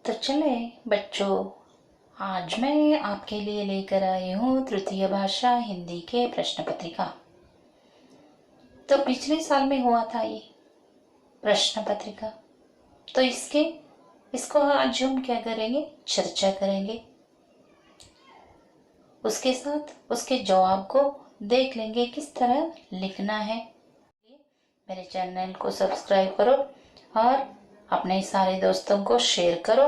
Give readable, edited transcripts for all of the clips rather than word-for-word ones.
तो चले बच्चों, आज मैं आपके लिए लेकर आई हूँ तृतीय भाषा हिंदी के प्रश्न पत्रिका। तो पिछले साल में हुआ था ये प्रश्न पत्रिका, तो इसको आज हम क्या करेंगे, चर्चा करेंगे। उसके साथ उसके जवाब को देख लेंगे किस तरह लिखना है। मेरे चैनल को सब्सक्राइब करो और अपने सारे दोस्तों को शेयर करो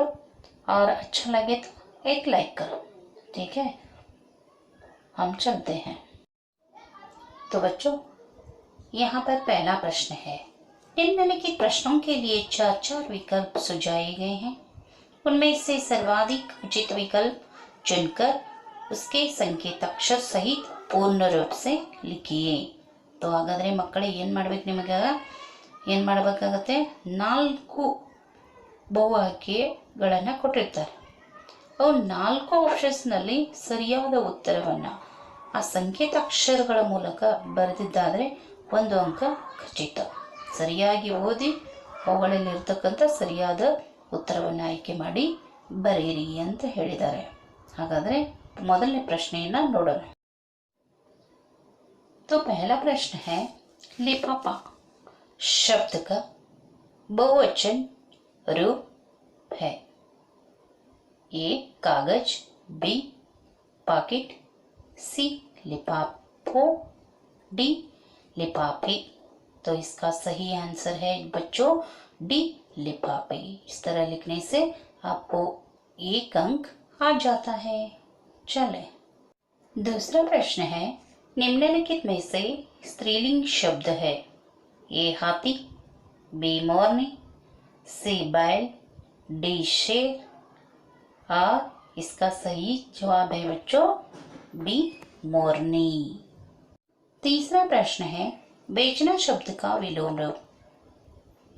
और अच्छा लगे तो एक लाइक करो। ठीक है, हम चलते हैं। तो बच्चों, यहाँ पर पहला प्रश्न है, निम्नलिखित प्रश्नों के लिए चार चार विकल्प सुझाए गए हैं। उनमें से सर्वाधिक उचित विकल्प चुनकर उसके संकेताक्षर सहित पूर्ण रूप से लिखिए। तो ಹಾಗಾದ್ರೆ ಮಕ್ಕಳೇ ಏನು ಮಾಡಬೇಕು, ನಿಮಗೆ ಏನು ಮಾಡಬೇಕಾಗತ್ತೆ, 4 ಬಹುಆಯ್ಕೆಗಳನ್ನು ಕೊಟ್ಟಿರ್ತಾರೆ. ಅವು 4 ಆಪ್ಷನ್ಸ್ನಲ್ಲಿ ಸರಿಯಾದ ಉತ್ತರವನ್ನು ಆ ಸಂಕೇತಾಕ್ಷರಗಳ ಮೂಲಕ ಬರೆದಿದ್ದಾದರೆ 1 ಅಂಕ ಖಚಿತ. ಸರಿಯಾಗಿ ಓದಿ ಅವುಗಳಲ್ಲಿರ್ತಕ್ಕಂಥ ಸರಿಯಾದ ಉತ್ತರವನ್ನು ಆಯ್ಕೆ ಮಾಡಿ ಬರೆಯಿರಿ ಅಂತ ಹೇಳಿದ್ದಾರೆ. ಹಾಗಾದರೆ ಮೊದಲನೇ ಪ್ರಶ್ನೆಯನ್ನು ನೋಡೋಣ. तो पहला प्रश्न है, लिफाफा शब्द का बहुवचन रूप है। ए कागज, बी पॉकेट, सी लिफाफो, डी लिफाफे। तो इसका सही आंसर है बच्चों डी लिफाफे। इस तरह लिखने से आपको 1 अंक आ जाता है। चले, दूसरा प्रश्न है, निम्नलिखित में से स्त्रीलिंग शब्द है। ए हाथी, बी मोरनी, सी बैल, डी शेर। और इसका सही जवाब है बच्चों बी मोरनी। तीसरा प्रश्न है, बेचना शब्द का विलोम रूप।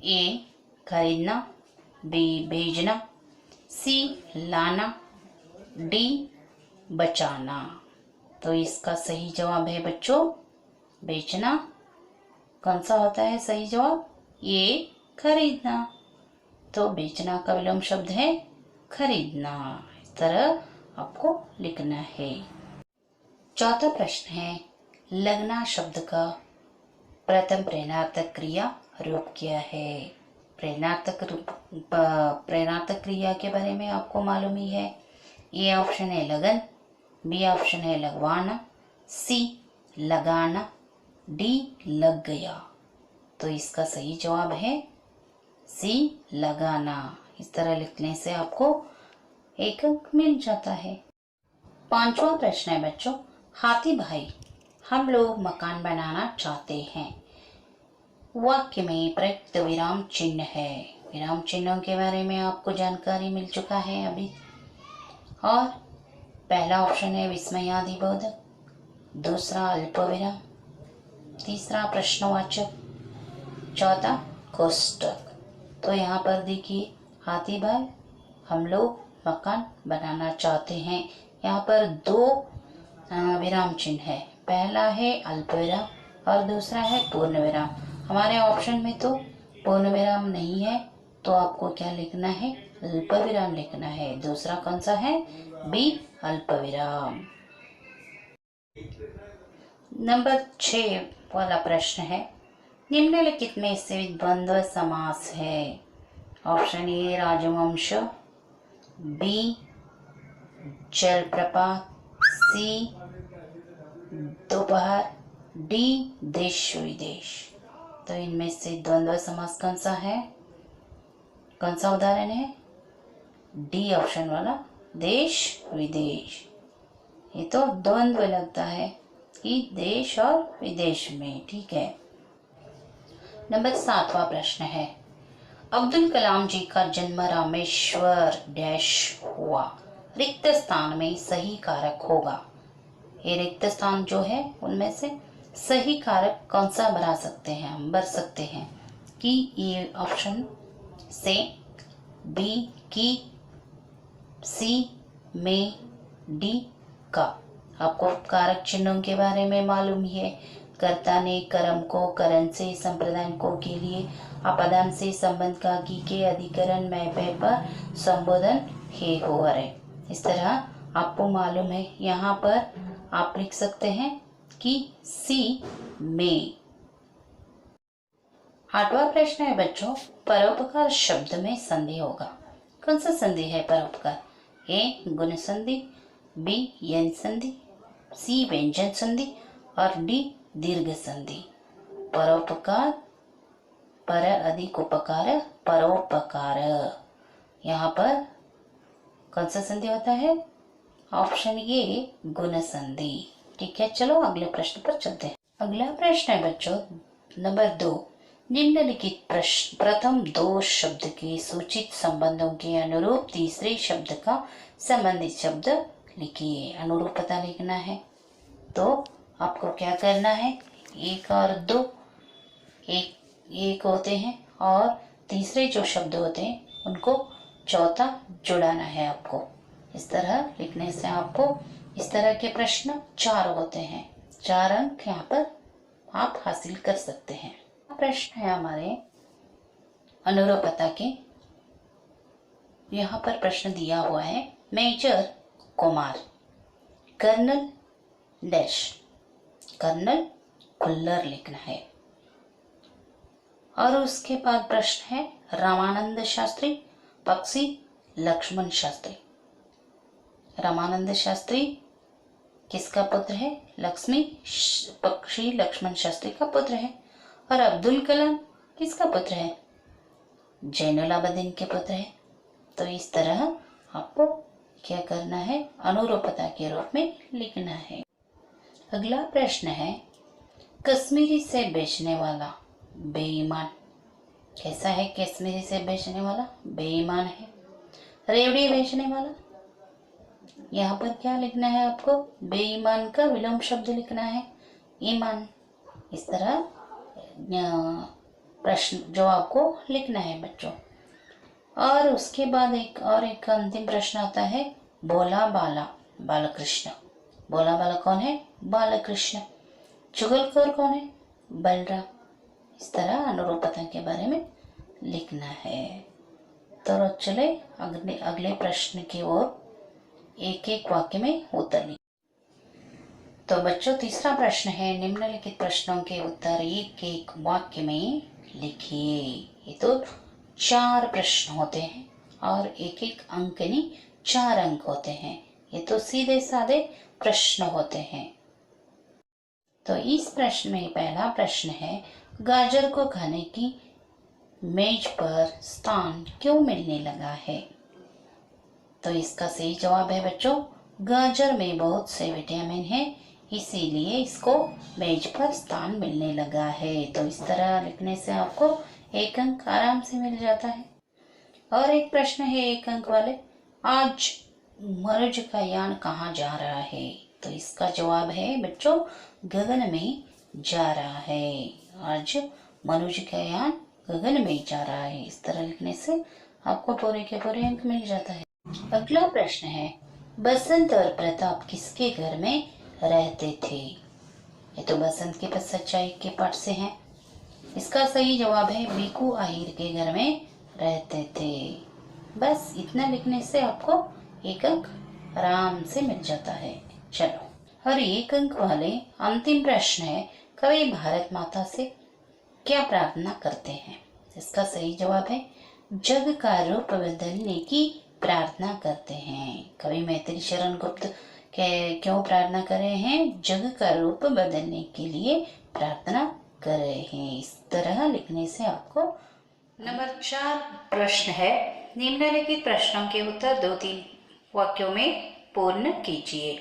ए खरीदना, बी भेजना, सी लाना, डी बचाना। तो इसका सही जवाब है बच्चों बेचना। कौन सा होता है सही जवाब? ये खरीदना। तो बेचना का विलोम शब्द है खरीदना। इस तरह आपको लिखना है। चौथा प्रश्न है, लगना शब्द का प्रथम प्रेरणार्थक क्रिया रूप क्या है? प्रेरणार्थक क्रिया के बारे में आपको मालूम ही है। ये ऑप्शन है लगन, बी ऑप्शन है लगवाना, सी लगाना, डी लग गया। तो इसका सही जवाब है सी लगाना। इस तरह लिखने से आपको 1 अंक मिल जाता है। पांचवा प्रश्न है बच्चों, हाथी भाई हम लोग मकान बनाना चाहते हैं। वाक्य में प्रयुक्त विराम चिन्ह है। विराम चिन्हों के बारे में आपको जानकारी मिल चुका है अभी। और पहला ऑप्शन है विस्मयादिबोधक, दूसरा अल्पविराम, तीसरा प्रश्नवाचक, चौथा कोष्टक। तो यहाँ पर देखिए, हाथी भाई हम लोग मकान बनाना चाहते हैं। यहाँ पर 2 विराम चिन्ह है। पहला है अल्पविराम और दूसरा है पूर्ण विराम। हमारे ऑप्शन में तो पूर्ण विराम नहीं है, तो आपको क्या लिखना है, अल्पविराम लिखना है। दूसरा कौन सा है, बी अल्पविराम। नंबर 6 वाला प्रश्न है, निम्नलिखित में से द्वंद्व समास है। ऑप्शन ए राजवंश, बी जलप्रपात, सी दोपहर, डी देश विदेश। तो इनमें से द्वंद्व समास कौन सा है, कौन सा उदाहरण है? डी ऑप्शन वाला देश विदेश। ये तो द्वंद्व लगता है कि देश और विदेश में। ठीक है। नंबर 7वां प्रश्न है, अब्दुल कलाम जी का जन्म रामेश्वर डैश हुआ। रिक्त स्थान में सही कारक होगा। ये रिक्त स्थान जो है उनमें से सही कारक कौन सा बना सकते हैं, हम भर सकते हैं कि ये ऑप्शन से, बी की, सी में, डी का। आपको कारक चिन्हों के बारे में मालूम ही है। कर्ता ने कर्म को करण से संप्रदान को के लिए अपदान से संबंध का की के अधिकरण में पे पर संबोधन हे हो रहे। इस तरह आपको मालूम है, यहाँ पर आप लिख सकते हैं कि सी में। 8वां प्रश्न है बच्चों, परोपकार शब्द में संधि होगा। कौन सा संधि है परोपकार? ए गुण संधि, बी यन संधि, सी व्यंजन संधि और डी दीर्घ संधि। परोपकार, पर अधिक उपकार, परोपकार। यहाँ पर कौन सा संधि होता है? ऑप्शन ए गुण संधि। ठीक है, चलो अगले प्रश्न पर चलते हैं। अगला प्रश्न है बच्चों नंबर 2, निम्नलिखित प्रश्न प्रथम 2 शब्द के सूचित संबंधों के अनुरूप तीसरे शब्द का संबंधित शब्द लिखिए। अनुरूपता लिखना है, तो आपको क्या करना है, 1 और 2 एक होते हैं और तीसरे जो शब्द होते हैं उनको चौथा जुड़ाना है आपको। इस तरह लिखने से आपको इस तरह के प्रश्न 4 होते हैं। 4 अंक यहाँ पर आप हासिल कर सकते हैं। प्रश्न है हमारे अनुरूपता के। यहाँ पर प्रश्न दिया हुआ है, major Kumar colonel dash, colonel Kullar लिखना है। और उसके बाद प्रश्न है, रामानंद शास्त्री पक्षी लक्ष्मण शास्त्री। रामानंद शास्त्री किसका पुत्र है? लक्ष्मी पक्षी लक्ष्मण शास्त्री का पुत्र है। और अब्दुल कलाम किसका पुत्र है? जैनुलाब्दीन के पुत्र है। तो इस तरह आपको क्या करना है, अनुरूपता के रूप में लिखना है। अगला प्रश्न है, कश्मीरी से बेचने वाला बेईमान कैसा है? कश्मीरी से बेचने वाला बेईमान है। रेवड़ी बेचने वाला, यहाँ पर क्या लिखना है आपको? बेईमान का विलोम शब्द लिखना है, ईमान। इस तरह प्रश्न जो आपको लिखना है बच्चों। और उसके बाद एक अंतिम प्रश्न आता है, भोला बाला बालकृष्ण। भोला बाला कौन है? बालकृष्ण। चुगलखोर कौन है? बलराम। इस तरह अनुरूपता के बारे में लिखना है। तो चले अगले प्रश्न की ओर एक एक वाक्य में उत्तर लिखें। तो बच्चों तीसरा प्रश्न है, निम्नलिखित प्रश्नों के उत्तर एक एक वाक्य में लिखिए। ये तो 4 प्रश्न होते हैं और एक एक अंक नहीं 4 अंक होते हैं। ये तो सीधे साधे प्रश्न होते हैं। तो इस प्रश्न में पहला प्रश्न है, गाजर को खाने की मेज पर स्थान क्यों मिलने लगा है? तो इसका सही जवाब है बच्चों, गाजर में बहुत से विटामिन हैं, इसीलिए इसको मेज पर स्थान मिलने लगा है। तो इस तरह लिखने से आपको 1 अंक आराम से मिल जाता है। और एक प्रश्न है 1 अंक वाले, आज मनुष्य का यान कहाँ जा रहा है? तो इसका जवाब है बच्चों, गगन में जा रहा है। आज मनुष्य का यान गगन में जा रहा है। इस तरह लिखने से आपको पूरे के पूरे अंक मिल जाता है। अगला प्रश्न है, बसंत और प्रताप किसके घर में रहते थे? ये तो बसंत के पद सच्चाई के पाठ से है। इसका सही जवाब है, बीकू आहिर के घर में रहते थे। बस इतना लिखने से आपको 1 अंक आराम से मिल जाता है। चलो, और 1 अंक वाले अंतिम प्रश्न है, कवि भारत माता से क्या प्रार्थना करते हैं? इसका सही जवाब है, जग का रूप बदलने की प्रार्थना करते हैं। कवि मैथिली शरण गुप्त क्यों प्रार्थना कर रहे हैं? जग का रूप बदलने के लिए प्रार्थना कर रहे हैं। इस तरह लिखने से आपको नंबर 4 प्रश्न है, निम्नलिखित प्रश्नों के उत्तर 2-3 वाक्यों में पूर्ण कीजिए।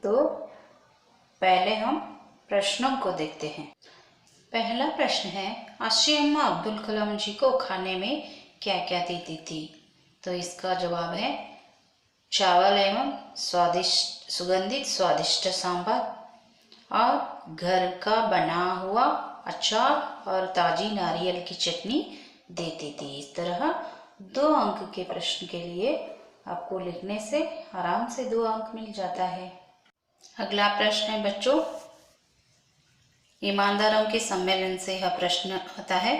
तो पहले हम प्रश्नों को देखते हैं। पहला प्रश्न है, आशी अम्मा अब्दुल कलाम जी को खाने में क्या क्या देती थी? तो इसका जवाब है, चावल एवं सुगंधित स्वादिष्ट सांभर और घर का बना हुआ अचार और ताजी नारियल की चटनी देती थी। इस तरह 2 अंक के प्रश्न के लिए आपको लिखने से आराम से 2 अंक मिल जाता है। अगला प्रश्न है बच्चों, ईमानदारों के सम्मेलन से यह प्रश्न आता है,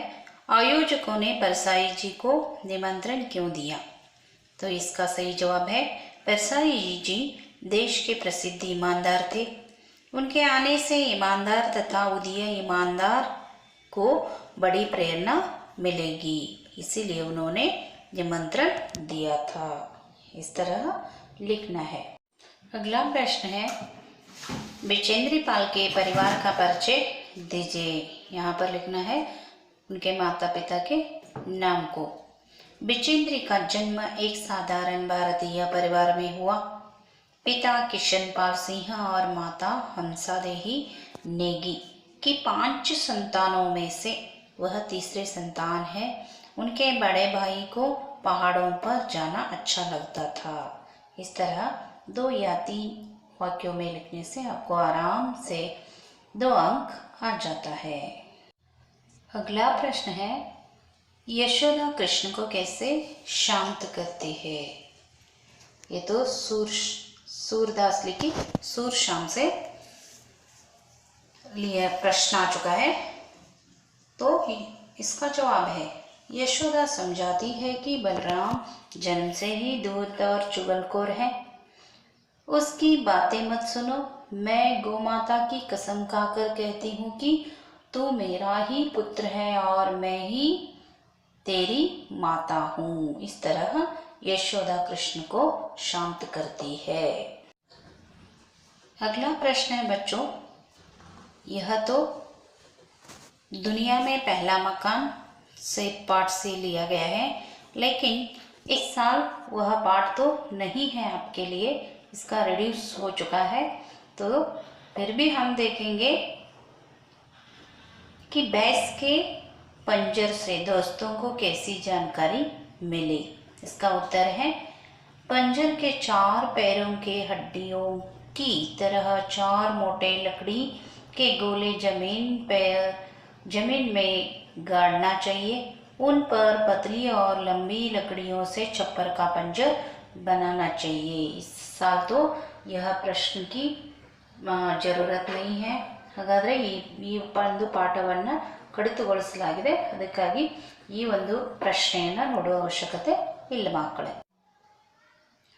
आयोजकों ने परसाई जी को निमंत्रण क्यों दिया? तो इसका सही जवाब है, परसाई जी देश के प्रसिद्ध ईमानदार थे। उनके आने से ईमानदार तथा उदीय ईमानदार को बड़ी प्रेरणा मिलेगी, इसीलिए उन्होंने निमंत्रण दिया था। इस तरह लिखना है। अगला प्रश्न है, बिचेंद्री पाल के परिवार का परिचय दीजिए। यहाँ पर लिखना है उनके माता पिता के नाम को। बिचेंद्री का जन्म एक साधारण भारतीय परिवार में हुआ। पिता किशन पाल सिंह और माता हंसा देही नेगी की 5 संतानों में से वह तीसरे संतान है। उनके बड़े भाई को पहाड़ों पर जाना अच्छा लगता था। इस तरह 2 या 3 वाक्यों में लिखने से आपको आराम से 2 अंक आ जाता है। अगला प्रश्न है, यशोदा कृष्ण को कैसे शांत करती है? ये तो सूरदास लिखी सूर शाम से लिए प्रश्न आ चुका है। तो इसका जवाब है, यशोदा समझाती है कि बलराम जन्म से ही दूध और चुगलखोर है। उसकी बातें मत सुनो। मैं गोमाता की कसम खाकर कहती हूँ कि तू मेरा ही पुत्र है और मैं ही तेरी माता हूँ। इस तरह यशोदा कृष्ण को शांत करती है। अगला प्रश्न है बच्चों, यह तो दुनिया में पहला मकान से पाठ से लिया गया है, लेकिन इस साल वह पाठ तो नहीं है आपके लिए, इसका रिड्यूस हो चुका है। तो फिर भी हम देखेंगे कि भैंस के पंजर से दोस्तों को कैसी जानकारी मिली। इसका उत्तर है, पंजर के 4 पैरों के हड्डियों की तरह 4 मोटे लकड़ी के गोले जमीन में गाड़ना चाहिए। उन पर पतली और लंबी लकड़ियों से छप्पर का पंजर बनाना चाहिए। इस साल तो यह प्रश्न की जरूरत नहीं है, ಹಾಗಾದರೆ ಈ ಒಂದು ಪಾಠವನ್ನು ಕಡಿತಗೊಳಿಸಲಾಗಿದೆ, ಅದಕ್ಕಾಗಿ ಈ ಒಂದು ಪ್ರಶ್ನೆಯನ್ನು ನೋಡುವ ಅವಶ್ಯಕತೆ ಇಲ್ಲ ಮಕ್ಕಳೇ।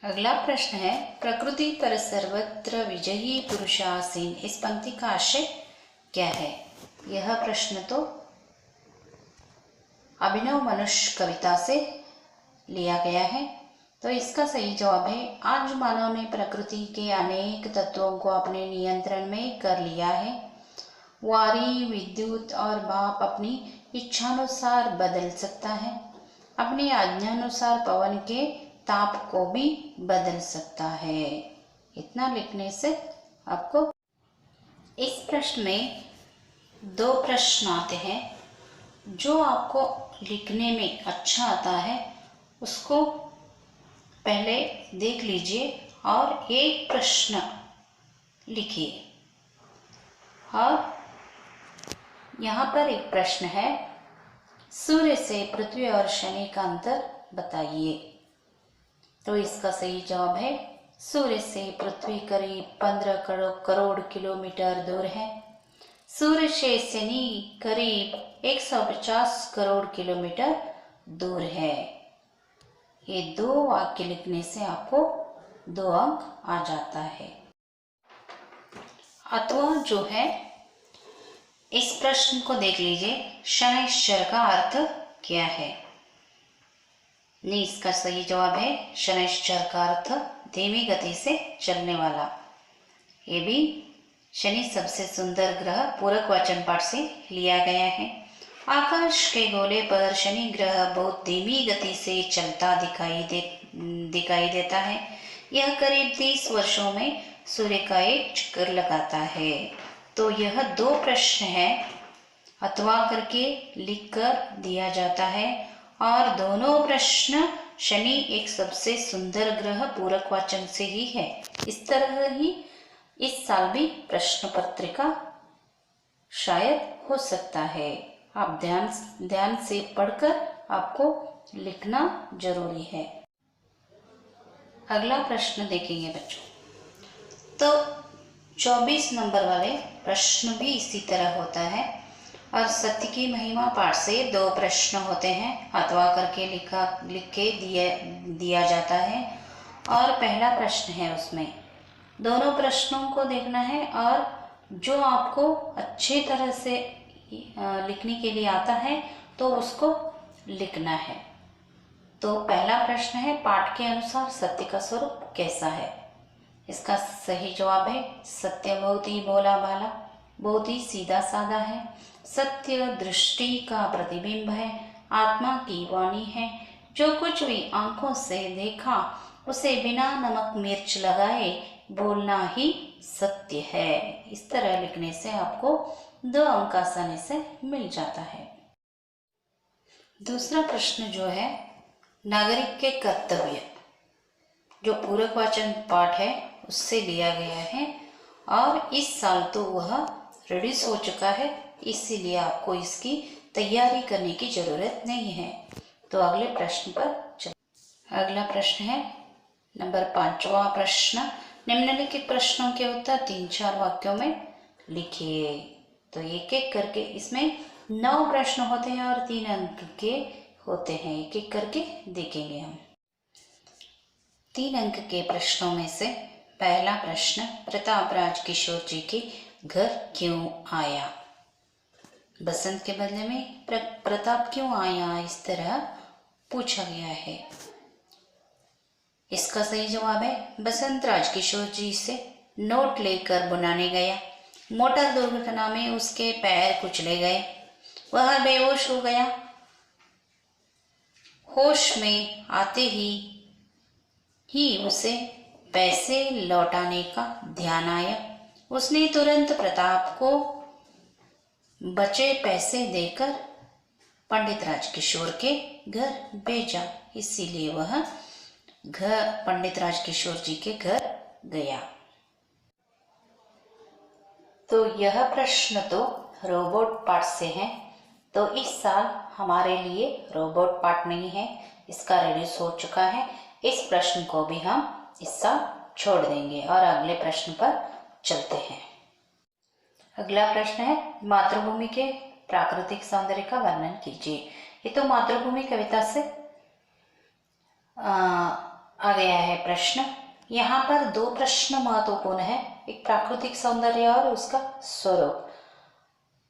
अगला प्रश्न है, प्रकृति पर सर्वत्र विजयी पुरुष आसीन, इस पंक्ति का आशय क्या है? यह प्रश्न तो अभिनव मनुष्य कविता से लिया गया है। तो इसका सही जवाब है, आज मानव ने प्रकृति के अनेक तत्वों को अपने नियंत्रण में कर लिया है। वारी, विद्युत और भाप अपनी इच्छानुसार बदल सकता है। अपनी आज्ञानुसार पवन के ताप को भी बदल सकता है। इतना लिखने से आपको इस प्रश्न में 2 प्रश्न आते हैं। जो आपको लिखने में अच्छा आता है उसको पहले देख लीजिए और एक प्रश्न लिखिए। और यहाँ पर एक प्रश्न है, सूर्य से पृथ्वी और शनि का अंतर बताइए। तो इसका सही जवाब है, सूर्य से पृथ्वी करीब 15 करोड़ किलोमीटर दूर है। सूर्य से शनि करीब 150 करोड़ किलोमीटर दूर है। ये 2 वाक्य लिखने से आपको 2 अंक आ जाता है। अथवा जो है, इस प्रश्न को देख लीजिए, शनैश्चर का अर्थ क्या है? नहीं, इसका सही जवाब है, शनैश्चर का अर्थ धीमी गति से चलने वाला। ये भी शनि सबसे सुंदर ग्रह पूरक वचन पाठ से लिया गया है। आकाश के गोले पर शनि ग्रह बहुत धीमी गति से चलता दिखाई देता है। यह करीब 30 वर्षों में सूर्य का एक चक्कर लगाता है। तो यह 2 प्रश्न है, अथवा करके लिख कर दिया जाता है, और दोनों प्रश्न शनि एक सबसे सुंदर ग्रह पूरक वाचन से ही है। इस तरह ही इस साल भी प्रश्न पत्रिका शायद हो सकता है। आप ध्यान से पढ़कर आपको लिखना जरूरी है। अगला प्रश्न देखेंगे बच्चों। तो 24 नंबर वाले प्रश्न भी इसी तरह होता है और सत्य की महिमा पाठ से 2 प्रश्न होते हैं, अथवा करके लिख के दिया जाता है और पहला प्रश्न है, उसमें दोनों प्रश्नों को देखना है और जो आपको अच्छे तरह से लिखने के लिए आता है तो उसको लिखना है। तो पहला प्रश्न है, पाठ के अनुसार सत्य का स्वरूप कैसा है? इसका सही जवाब है, सत्य बहुत ही भोला भाला, बहुत ही सीधा साधा है। सत्य दृष्टि का प्रतिबिंब है, आत्मा की वाणी है। जो कुछ भी आंखों से देखा उसे बिना नमक मिर्च लगाए बोलना ही सत्य है। इस तरह लिखने से आपको 2 अंक आसानी से मिल जाता है। दूसरा प्रश्न जो है, नागरिक के कर्तव्य, जो पूरक वाचन पाठ है उससे लिया गया है और इस साल तो वह रिलीज हो चुका है, इसीलिए आपको इसकी तैयारी करने की जरूरत नहीं है। तो अगले प्रश्न पर चल। अगला प्रश्न है नंबर 5वां प्रश्न, निम्नलिखित प्रश्नों के उत्तर 3-4 वाक्यों में लिखिए। तो एक एक करके इसमें 9 प्रश्न होते हैं और 3 अंक के होते हैं, एक एक करके देखेंगे हम। 3 अंक के प्रश्नों में से पहला प्रश्न, प्रतापराज किशोर जी के घर क्यों आया? बसंत के बदले में प्रताप क्यों आया, इस तरह पूछा गया है। इसका सही जवाब है, बसंत राजकिशोर जी से नोट लेकर बुनाने गया। मोटर दुर्घटना में उसके पैर कुचले गए, वह बेहोश हो गया। होश में आते ही उसे पैसे लौटाने का ध्यान आया। उसने तुरंत प्रताप को बचे पैसे देकर पंडित राजकिशोर के घर भेजा, इसीलिए वह पंडित राजकिशोर जी के घर गया। तो यह प्रश्न तो रोबोट पाठ से है, तो इस साल हमारे लिए रोबोट पाठ नहीं है, इसका रिलीज हो चुका है। इस प्रश्न को भी हम इस साल छोड़ देंगे और अगले प्रश्न पर चलते हैं। अगला प्रश्न है, मातृभूमि के प्राकृतिक सौंदर्य का वर्णन कीजिए। ये तो मातृभूमि कविता से आ गया है प्रश्न। यहाँ पर 2 प्रश्न महत्वपूर्ण है, एक प्राकृतिक सौंदर्य और उसका स्वरूप।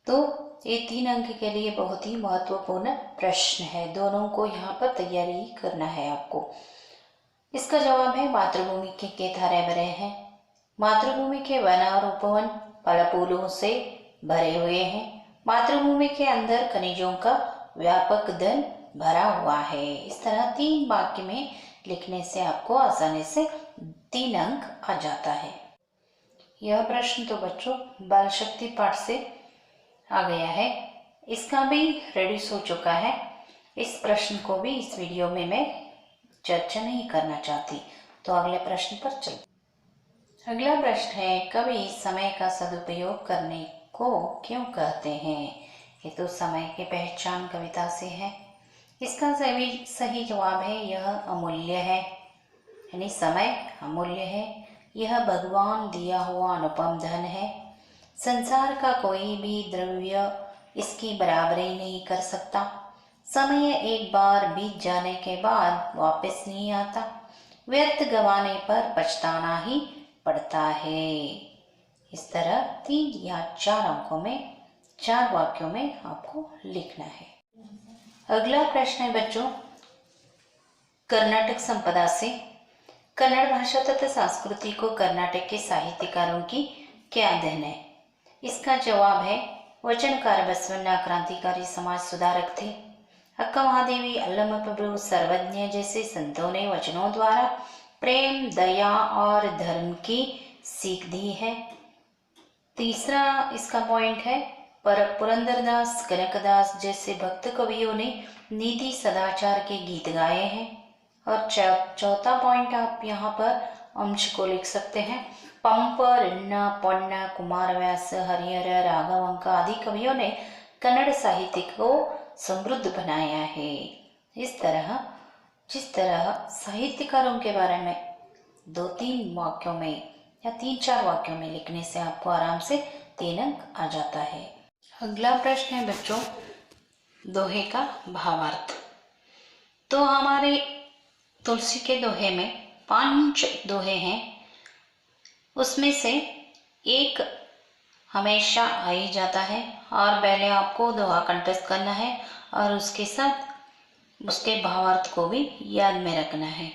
तो ये 3 अंक के लिए बहुत ही महत्वपूर्ण प्रश्न है, दोनों को यहाँ पर तैयारी करना है आपको। इसका जवाब है, मातृभूमि के खेत हरे भरे हैं। मातृभूमि के वन और उपवन फल फूलों से भरे हुए हैं। मातृभूमि के अंदर खनिजों का व्यापक धन भरा हुआ है। इस तरह 3 वाक्य में लिखने से आपको आसानी से 3 अंक आ जाता है। यह प्रश्न तो बच्चों बाल शक्ति पाठ से आ गया है, इसका भी रिलीज हो चुका है। इस प्रश्न को भी इस वीडियो में मैं चर्चा नहीं करना चाहती, तो अगले प्रश्न पर चलते। अगला प्रश्न है, कवि समय का सदुपयोग करने को क्यों कहते हैं? ये तो समय की पहचान कविता से है। इसका सही जवाब है, यह अमूल्य है, यानी समय अमूल्य है। यह भगवान दिया हुआ अनुपम धन है। संसार का कोई भी द्रव्य इसकी बराबरी नहीं कर सकता। समय एक बार बीत जाने के बाद वापस नहीं आता, व्यर्थ गंवाने पर पछताना ही पड़ता है। इस तरह 3 या 4 अंकों में 4 वाक्यों में आपको लिखना है। अगला प्रश्न है बच्चों, कर्नाटक संपदा से कन्नड़ भाषा तथा संस्कृति को कर्नाटक के साहित्यकारों की क्या देन है? इसका जवाब है, वचनकार बसवण्णा क्रांतिकारी समाज सुधारक थे। अक्का महादेवी, अल्लमप्रभु, सर्वज्ञ जैसे संतों ने वचनों द्वारा प्रेम, दया और धर्म की सीख दी है। तीसरा इसका पॉइंट है, पुरंदरदास, कनकदास जैसे भक्त कवियों ने नीति सदाचार के गीत गाए हैं। और चौथा पॉइंट आप यहाँ पर अंश को लिख सकते हैं, पंप, रिन्ना, पन्ना, कुमारव्यास, हरिहर, राघवंक आदि कवियों ने कन्नड़ साहित्य को समृद्ध बनाया है। जिस तरह साहित्यकारों के बारे में 2-3 वाक्यों में या 3-4 वाक्यों में लिखने से आपको आराम से 3 अंक आ जाता है। अगला प्रश्न है बच्चों, दोहे का भावार्थ। तो हमारे तुलसी के दोहे में 5 दोहे हैं, उसमें से एक हमेशा आ ही जाता है और पहले आपको दोहा कंठस्थ करना है और उसके साथ उसके भावार्थ को भी याद में रखना है।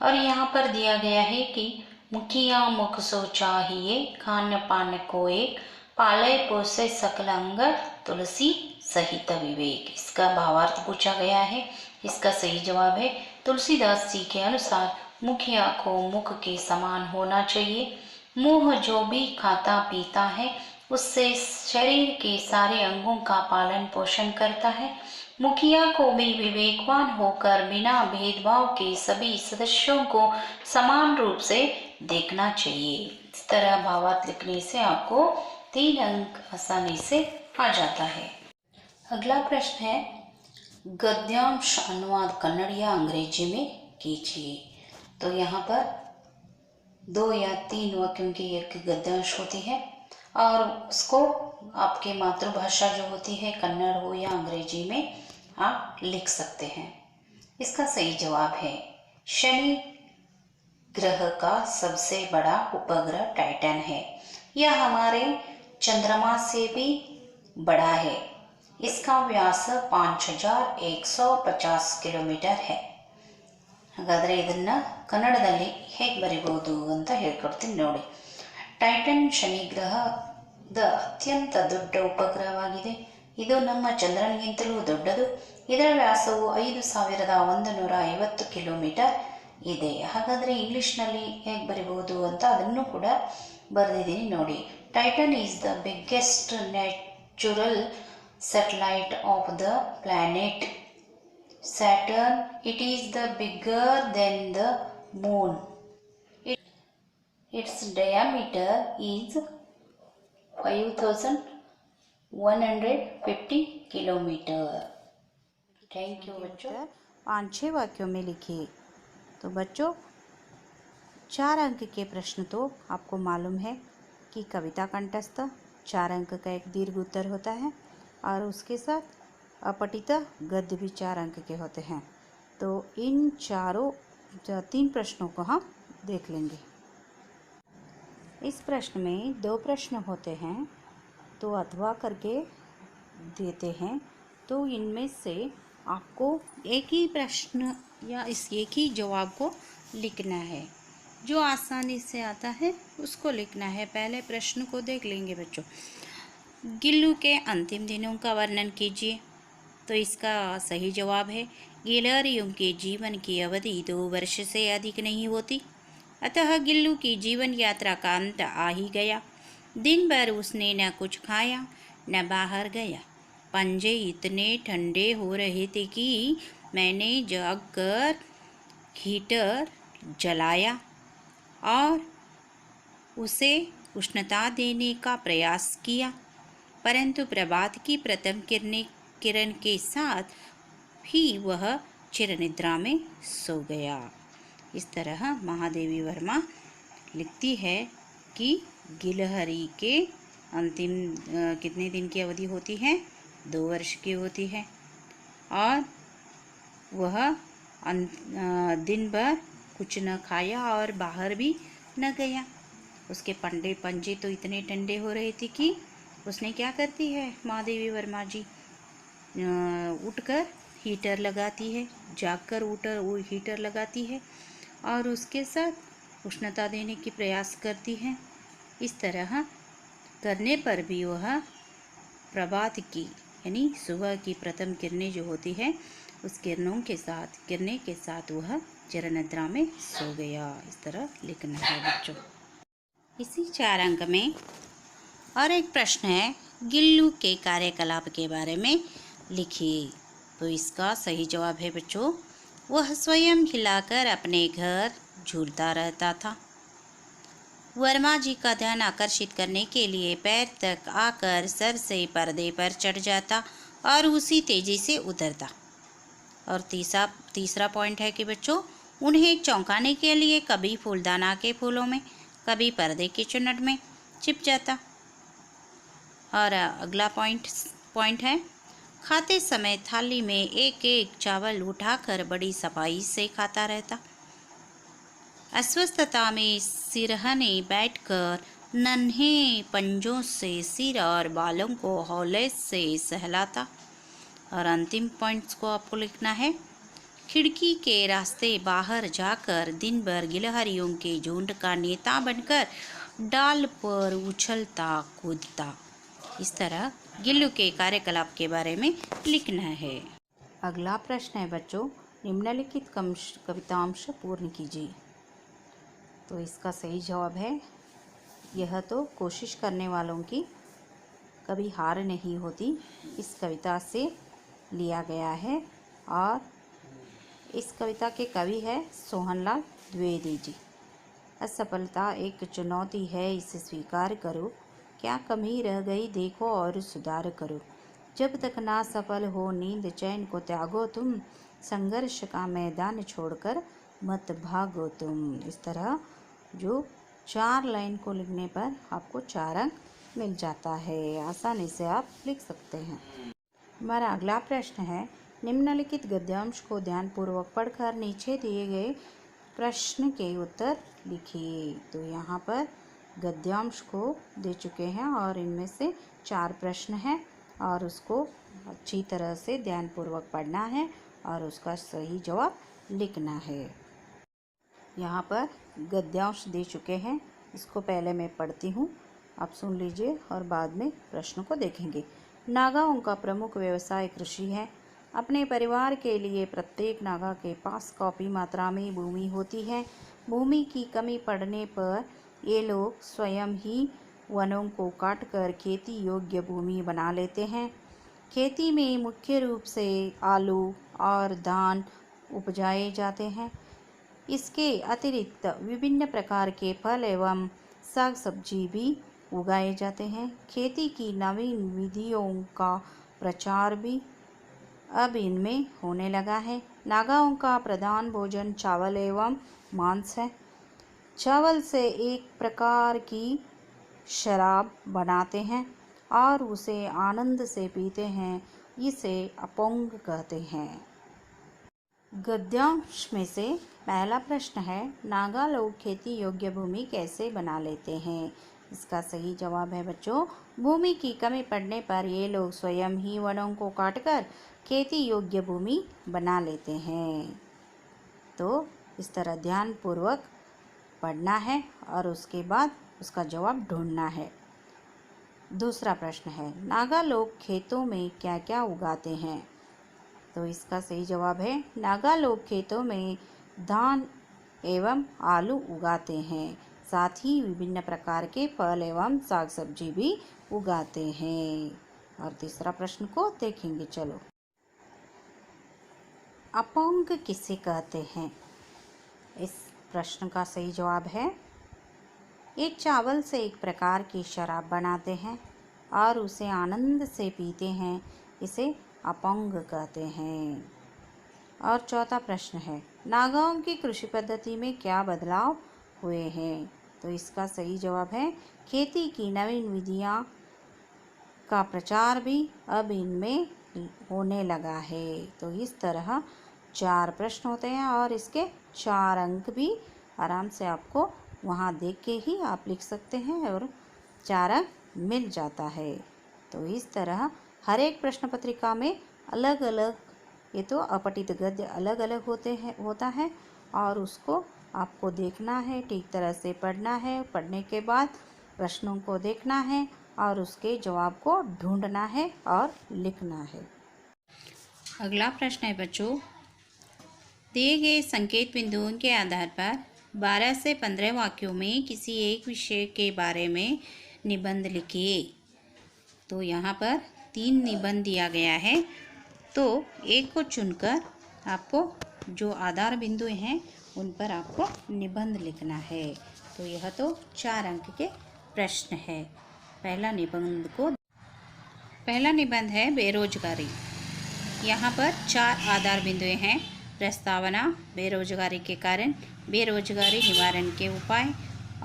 और यहाँ पर दिया गया है कि मुखिया मुख सो चाहिए, खान पान को एक, पाले पोसे सकल अंग, तुलसी सहित विवेक। इसका भावार्थ पूछा गया है। इसका सही जवाब है तुलसीदास जी के अनुसार मुखिया को मुख के समान होना चाहिए। मुंह जो भी खाता पीता है उससे शरीर के सारे अंगों का पालन पोषण करता है। मुखिया को भी विवेकवान होकर बिना भेदभाव के सभी सदस्यों को समान रूप से देखना चाहिए। इस तरह भावार्थ लिखने से आपको 3 अंक आसानी से आ जाता है। अगला प्रश्न है, गद्यांश अनुवाद कन्नड़ या अंग्रेजी में कीजिए। तो यहाँ पर 2 या 3 वाक्यों की एक गद्यांश होती है और उसको आपके मातृभाषा जो होती है कन्नड़ हो या अंग्रेजी में आप लिख सकते हैं। इसका सही जवाब है शनि ग्रह का सबसे बड़ा उपग्रह टाइटन है। यह हमारे चंद्रमा से भी बड़ा है। इसका व्यास 5150 ಕಿಲೋಮೀಟರ್ है। ಹಾಗಾದರೆ ಇದನ್ನು ಕನ್ನಡದಲ್ಲಿ ಹೇಗೆ ಬರಿಬಹುದು ಅಂತ ಹೇಳ್ಕೊಡ್ತೀನಿ ನೋಡಿ. ಟೈಟನ್ ಶನಿಗ್ರಹದ ಅತ್ಯಂತ ದೊಡ್ಡ ಉಪಗ್ರಹವಾಗಿದೆ. ಇದು ನಮ್ಮ ಚಂದ್ರನಿಗಿಂತಲೂ ದೊಡ್ಡದು. ಇದರ ವ್ಯಾಸವು 5150 ಕಿಲೋಮೀಟರ್ ಇದೆ. ಹಾಗಾದರೆ ಇಂಗ್ಲೀಷ್ನಲ್ಲಿ ಹೇಗೆ ಬರಿಬಹುದು ಅಂತ ಅದನ್ನು ಕೂಡ ಬರೆದಿದ್ದೀನಿ ನೋಡಿ. Tighten is the biggest natural satellite of the planet Saturn. It is the bigger than the moon. Its diameter is 5150 kilometre. Thank you बच्चों। 5-6 वाक्यों में लिखिए। तो बच्चों 4 अंक के प्रश्न तो आपको मालूम है कि कविता कंठस्थ 4 अंक का एक दीर्घ उत्तर होता है और उसके साथ अपठित गद्य भी 4 अंक के होते हैं। तो इन 3 प्रश्नों को हम देख लेंगे। इस प्रश्न में 2 प्रश्न होते हैं तो अथवा करके देते हैं। तो इनमें से आपको एक ही प्रश्न या इस एक ही जवाब को लिखना है। जो आसानी से आता है उसको लिखना है। पहले प्रश्न को देख लेंगे बच्चों। गिल्लू के अंतिम दिनों का वर्णन कीजिए। तो इसका सही जवाब है गिलहरियों के जीवन की अवधि 2 वर्ष से अधिक नहीं होती। अतः गिल्लू की जीवन यात्रा का अंत आ ही गया। दिन भर उसने न कुछ खाया न बाहर गया। पंजे इतने ठंडे हो रहे थे कि मैंने जागकर हीटर जलाया और उसे उष्णता देने का प्रयास किया, परंतु प्रभात की प्रथम किरण के साथ ही वह चिरनिद्रा में सो गया। इस तरह महादेवी वर्मा लिखती है कि गिलहरी के अंतिम कितने दिन की अवधि होती है? 2 वर्ष की होती है और वह दिन भर कुछ न खाया और बाहर भी न गया। उसके पंजे तो इतने ठंडे हो रहे थे कि उसने क्या करती है महादेवी वर्मा जी, उठकर हीटर लगाती है, जागकर हीटर लगाती है और उसके साथ उष्णता देने की प्रयास करती है। इस तरह करने पर भी वह प्रभात की यानी सुबह की प्रथम किरणें जो होती है उस किरणों के साथ वह चिरनिद्रा में सो गया। इस तरह लिखना है बच्चों। इसी 4 अंक में और एक प्रश्न है गिल्लू के कार्यकलाप के बारे में लिखिए। तो इसका सही जवाब है बच्चों वह स्वयं हिलाकर अपने घर झूलता रहता था। वर्मा जी का ध्यान आकर्षित करने के लिए पैर तक आकर सर से पर्दे पर चढ़ जाता और उसी तेजी से उतरता। और तीसरा पॉइंट है कि बच्चों उन्हें चौंकाने के लिए कभी फूलदाना के फूलों में, कभी पर्दे के चुन्नट में छिप जाता। और अगला पॉइंट है, खाते समय थाली में एक एक चावल उठाकर बड़ी सफाई से खाता रहता। अस्वस्थता में सिरहने बैठकर नन्हे पंजों से सिर और बालों को हौले से सहलाता। और अंतिम पॉइंट्स को आपको लिखना है, खिड़की के रास्ते बाहर जाकर दिन भर गिलहरियों के झुंड का नेता बनकर डाल पर उछलता कूदता। इस तरह गिल्लू के कार्यकलाप के बारे में लिखना है। अगला प्रश्न है बच्चों, निम्नलिखित कवितांश पूर्ण कीजिए। तो इसका सही जवाब है, यह तो कोशिश करने वालों की कभी हार नहीं होती, इस कविता से लिया गया है। और इस कविता के कवि है सोहनलाल द्विवेदी जी। असफलता एक चुनौती है, इसे स्वीकार करो, क्या कमी रह गई देखो और सुधार करो। जब तक ना सफल हो नींद चैन को त्यागो तुम, संघर्ष का मैदान छोड़कर मत भागो तुम। इस तरह जो 4 लाइन को लिखने पर आपको 4 अंक मिल जाता है, आसानी से आप लिख सकते हैं। हमारा अगला प्रश्न है, निम्नलिखित गद्यांश को ध्यानपूर्वक पढ़कर नीचे दिए गए प्रश्न के उत्तर लिखिए। तो यहाँ पर गद्यांश को दे चुके हैं और इनमें से 4 प्रश्न हैं और उसको अच्छी तरह से ध्यानपूर्वक पढ़ना है और उसका सही जवाब लिखना है। यहाँ पर गद्यांश दे चुके हैं, इसको पहले मैं पढ़ती हूँ, आप सुन लीजिए और बाद में प्रश्न को देखेंगे। नागाओं का प्रमुख व्यवसाय कृषि है। अपने परिवार के लिए प्रत्येक नागा के पास काफ़ी मात्रा में भूमि होती है। भूमि की कमी पड़ने पर ये लोग स्वयं ही वनों को काटकर खेती योग्य भूमि बना लेते हैं। खेती में मुख्य रूप से आलू और धान उपजाए जाते हैं। इसके अतिरिक्त विभिन्न प्रकार के फल एवं साग सब्जी भी उगाए जाते हैं। खेती की नवीन विधियों का प्रचार भी अब इनमें होने लगा है। नागाओं का प्रधान भोजन चावल एवं मांस है। चावल से एक प्रकार की शराब बनाते हैं और उसे आनंद से पीते हैं, इसे अपोंग कहते हैं। गद्यांश में से पहला प्रश्न है, नागा लोग खेती योग्य भूमि कैसे बना लेते हैं। इसका सही जवाब है बच्चों, भूमि की कमी पड़ने पर ये लोग स्वयं ही वनों को काटकर खेती योग्य भूमि बना लेते हैं। तो इस तरह ध्यानपूर्वक पढ़ना है और उसके बाद उसका जवाब ढूंढना है। दूसरा प्रश्न है, नागा लोग खेतों में क्या क्या उगाते हैं। तो इसका सही जवाब है, नागा लोग खेतों में धान एवं आलू उगाते हैं, साथ ही विभिन्न प्रकार के फल एवं साग सब्जी भी उगाते हैं। और तीसरा प्रश्न को देखेंगे, चलो। अपोंग किसे कहते हैं। इस प्रश्न का सही जवाब है, ये चावल से एक प्रकार की शराब बनाते हैं और उसे आनंद से पीते हैं, इसे अपोंग कहते हैं। और चौथा प्रश्न है, नागाओं की कृषि पद्धति में क्या बदलाव हुए हैं। तो इसका सही जवाब है, खेती की नवीन विधियां का प्रचार भी अब इनमें होने लगा है। तो इस तरह 4 प्रश्न होते हैं और इसके 4 अंक भी आराम से आपको वहाँ देख के ही आप लिख सकते हैं और 4 अंक मिल जाता है। तो इस तरह हर एक प्रश्न पत्रिका में अलग अलग, ये तो अपठित गद्य अलग अलग होता है और उसको आपको देखना है, ठीक तरह से पढ़ना है। पढ़ने के बाद प्रश्नों को देखना है और उसके जवाब को ढूंढना है और लिखना है। अगला प्रश्न है बच्चों, दिए गए संकेत बिंदुओं के आधार पर 12 से 15 वाक्यों में किसी एक विषय के बारे में निबंध लिखिए। तो यहाँ पर 3 निबंध दिया गया है, तो एक को चुनकर आपको जो आधार बिंदु हैं उन पर आपको निबंध लिखना है। तो यह तो 4 अंक के प्रश्न है। पहला निबंध है बेरोजगारी। यहाँ पर 4 आधार बिंदु हैं। प्रस्तावना, बेरोजगारी के कारण, बेरोजगारी निवारण के उपाय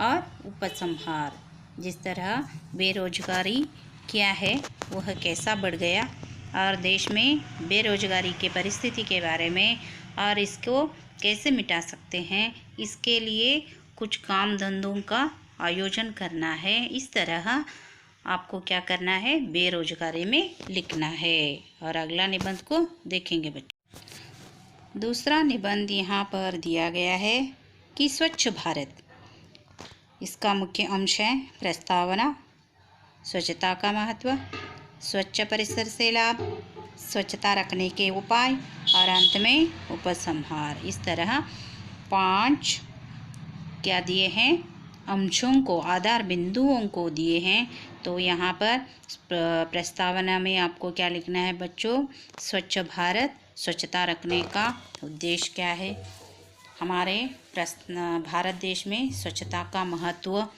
और उपसंहार। जिस तरह बेरोजगारी क्या है, वह कैसा बढ़ गया, और देश में बेरोजगारी के परिस्थिति के बारे में और इसको कैसे मिटा सकते हैं, इसके लिए कुछ काम धंधों का आयोजन करना है। इस तरह आपको क्या करना है, बेरोजगारी में लिखना है। और अगला निबंध को देखेंगे बच्चों। दूसरा निबंध यहाँ पर दिया गया है कि स्वच्छ भारत, इसका मुख्य अंश है प्रस्तावना, स्वच्छता का महत्व, स्वच्छ परिसर से लाभ, स्वच्छता रखने के उपाय और अंत में उपसंहार। इस तरह 5 क्या दिए हैं, अंशों को, आधार बिंदुओं को दिए हैं। तो यहाँ पर प्रस्तावना में आपको क्या लिखना है बच्चों, स्वच्छ भारत, स्वच्छता रखने का उद्देश्य क्या है, हमारे भारत देश में स्वच्छता का महत्व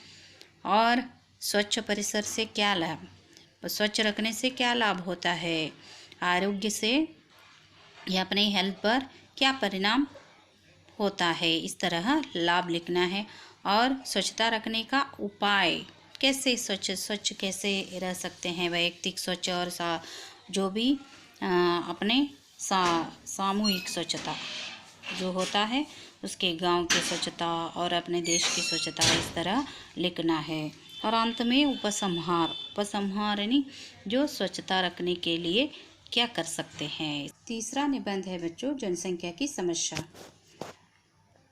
और स्वच्छ परिसर से क्या लाभ, स्वच्छ रखने से क्या लाभ होता है, आरोग्य से या अपने हेल्थ पर क्या परिणाम होता है। इस तरह लाभ लिखना है। और स्वच्छता रखने का उपाय, कैसे स्वच्छ कैसे रह सकते हैं, वैयक्तिक स्वच्छ और जो भी अपने सामूहिक स्वच्छता जो होता है, उसके गांव की स्वच्छता और अपने देश की स्वच्छता, इस तरह लिखना है। और अंत में उपसंहार यानी जो स्वच्छता रखने के लिए क्या कर सकते हैं। तीसरा निबंध है बच्चों, जनसंख्या की समस्या।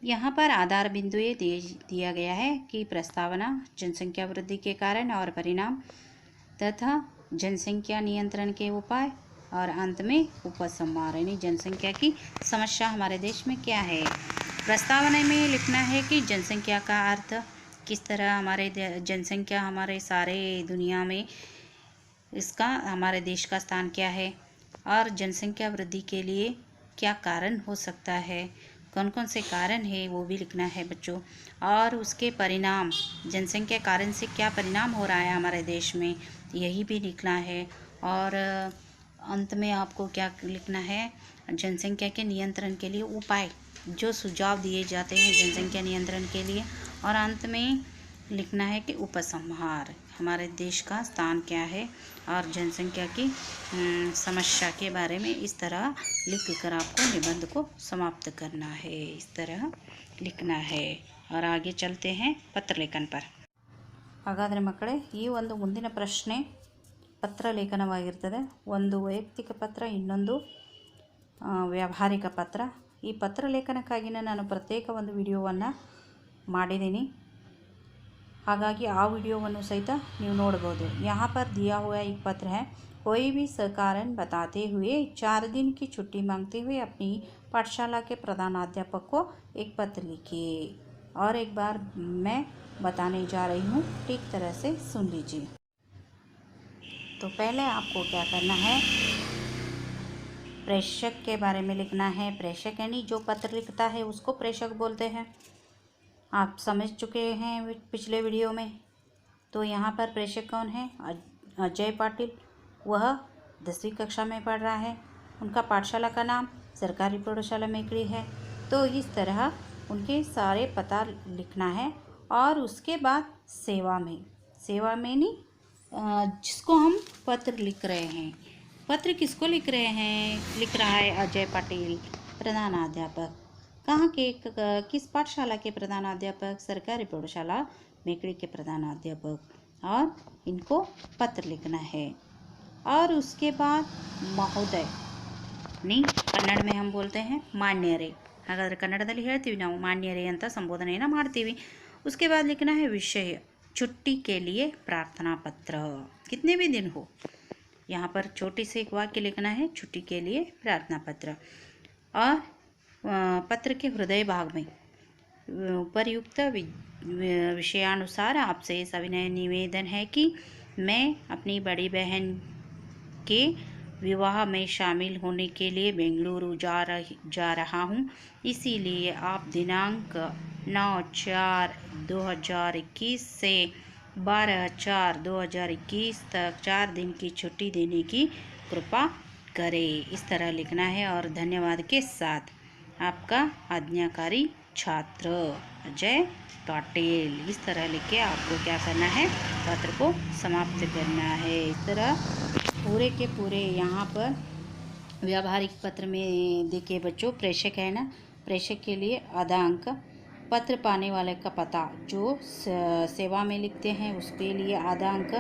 यहाँ पर आधार बिंदु ये दिया गया है कि प्रस्तावना, जनसंख्या वृद्धि के कारण और परिणाम तथा जनसंख्या नियंत्रण के उपाय और अंत में उपसंहार यानी जनसंख्या की समस्या हमारे देश में क्या है। प्रस्तावना में लिखना है कि जनसंख्या का अर्थ, किस तरह हमारे जनसंख्या हमारे सारे दुनिया में इसका हमारे देश का स्थान क्या है, और जनसंख्या वृद्धि के लिए क्या कारण हो सकता है, कौन कौन से कारण है वो भी लिखना है बच्चों। और उसके परिणाम, जनसंख्या कारण से क्या परिणाम हो रहा है हमारे देश में, यही भी लिखना है। और अंत में आपको क्या लिखना है, जनसंख्या के नियंत्रण के लिए उपाय, जो सुझाव दिए जाते हैं जनसंख्या नियंत्रण के लिए। और अंत में लिखना है कि उपसंहार, हमारे देश का स्थान क्या है और जनसंख्या की समस्या के बारे में इस तरह लिखकर आपको निबंध को समाप्त करना है। इस तरह लिखना है। और आगे चलते हैं पत्र लेखन पर। ಹಾಗಾದರೆ ಮಕ್ಕಳೇ, ಈ ಒಂದು ಮುಂದಿನ ಪ್ರಶ್ನೆ ಪತ್ರ ಲೇಖನವಾಗಿರ್ತದೆ. ಒಂದು ವೈಯಕ್ತಿಕ ಪತ್ರ, ಇನ್ನೊಂದು ವ್ಯಾವಹಾರಿಕ ಪತ್ರ. ಈ ಪತ್ರ ಲೇಖನಕ್ಕಾಗಿಯೇ ನಾನು ಪ್ರತ್ಯೇಕ ಒಂದು ವಿಡಿಯೋವನ್ನು ಮಾಡಿದ್ದೀನಿ, ಹಾಗಾಗಿ ಆ ವಿಡಿಯೋವನ್ನು ಸಹಿತ ನೀವು ನೋಡ್ಬೋದು. यहाँ पर दिया हुआ एक पत्र है, कोई भी कारण बताते हुए 4 दिन की छुट्टी मांगते हुए अपनी पाठशाला के प्रधानाध्यापक को एक पत्र लिखिए। और एक बार मैं बताने जा रही हूँ, ठीक तरह से सुन लीजिए। तो पहले आपको क्या करना है, प्रेषक के बारे में लिखना है। प्रेषक यानी जो पत्र लिखता है उसको प्रेषक बोलते हैं, आप समझ चुके हैं पिछले वीडियो में। तो यहाँ पर प्रेषक कौन है, अजय पाटिल, वह 10वीं कक्षा में पढ़ रहा है। उनका पाठशाला का नाम सरकारी प्रौढ़शाला मेकड़ी है। तो इस तरह उनके सारे पता लिखना है। और उसके बाद सेवा में नहीं, जिसको हम पत्र लिख रहे हैं, पत्र किसको लिख रहे हैं, लिख रहा है अजय पाटिल, प्रधानाध्यापक। कहाँ के, किस पाठशाला के प्रधानाध्यापक, सरकारी प्रौढ़शाला मेकड़ी के प्रधानाध्यापक। और इनको पत्र लिखना है। और उसके बाद महोदय नहीं, कन्नड़ में हम बोलते हैं मान्यरे, ಹಾಗಾದರೆ ಕನ್ನಡದಲ್ಲಿ ಹೇಳ್ತೀವಿ ನಾವು ಮಾನ್ಯರೇ ಅಂತ ಸಂಬೋಧನೆಯನ್ನು ಮಾಡ್ತೀವಿ। उसके बाद लिखना है विषय, छुट्टी के लिए प्रार्थना पत्र, कितने भी दिन हो। यहाँ पर छोटी से एक वाक्य लिखना है, छुट्टी के लिए प्रार्थना पत्र। और पत्र के हृदय भाग में उपर्युक्त विषयानुसार आपसे सविनय निवेदन है कि मैं अपनी बड़ी बहन के विवाह में शामिल होने के लिए बेंगलुरु जा रहा हूँ। इसीलिए आप दिनांक 9/4/2021 से 12/4/2021 तक 4 दिन की छुट्टी देने की कृपा करें। इस तरह लिखना है। और धन्यवाद के साथ आपका आज्ञाकारी छात्र अजय पाटिल। इस तरह लिख के आपको क्या करना है, पत्र को समाप्त करना है। इस तरह पूरे के पूरे यहाँ पर व्यावहारिक पत्र में देखिए बच्चों, प्रेषक है ना, प्रेषक के लिए आधा अंक, पत्र पाने वाले का पता जो सेवा में लिखते हैं उसके लिए आधा अंक,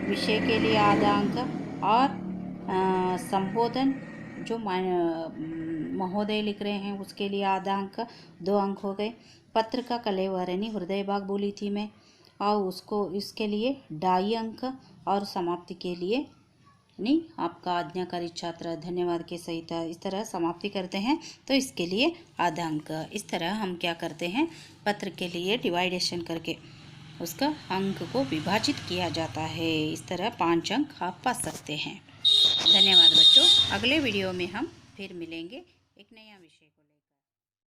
विषय के लिए आधा अंक, और संबोधन जो महोदय लिख रहे हैं उसके लिए आधा अंक, 2 अंक हो गए। पत्र का कलेवर यानी हृदय भाग बोली थी मैं, और उसको इसके लिए 2.5 अंक, और समाप्ति के लिए नहीं आपका आज्ञाकारी छात्र धन्यवाद के सहित इस तरह समाप्ति करते हैं तो इसके लिए आधा अंक। इस तरह हम क्या करते हैं, पत्र के लिए डिवाइडेशन करके उसका अंक को विभाजित किया जाता है। इस तरह 5 अंक आप पा सकते हैं। धन्यवाद बच्चों। अगले वीडियो में हम फिर मिलेंगे एक नया विषय।